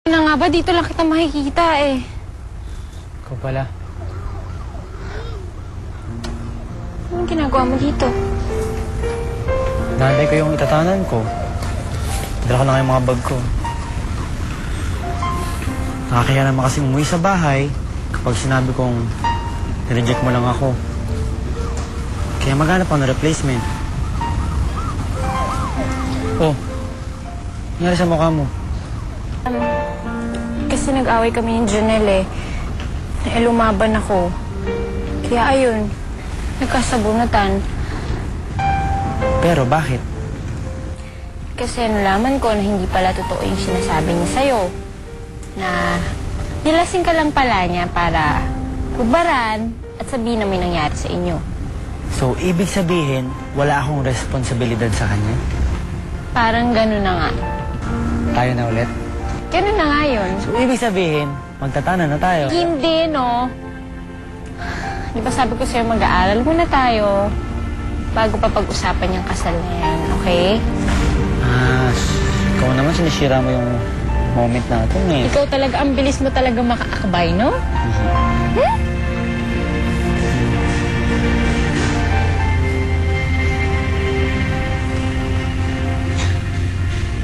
Na nga ba? Dito lang kita makikita eh. Ikaw pala. Anong ginagawa mo dito? Naantay ko yung itatanan ko. Dala ko na nga yung mga bag ko. Nakakaya naman kasi umuwi sa bahay kapag sinabi kong nireject mo lang ako. Kaya maghanap ako ng replacement. Oh, nangyari sa mukha mo. Kasi nag-away kami ni Jonel eh. Lumaban ako. Kaya ayun, nagkasabunatan. Pero bakit? Kasi nalaman ko na hindi pala totoo yung sinasabi niya sa'yo. Na nilasing ka lang pala niya para hubaran at sabihin na may nangyari sa inyo. So, ibig sabihin, wala akong responsibilidad sa kanya? Parang gano'n na nga. Tayo na ulit? Gano'n na nga yun. So, ibig sabihin, magtatanan na tayo? Hindi, no? Di ba sabi ko sa'yo mag-aaral muna tayo bago pa pag-usapan yung kasal na yan, okay? Ikaw naman sinisira mo yung moment natin eh. Ikaw talaga, ang bilis mo talaga makaakbay, no? Mhm.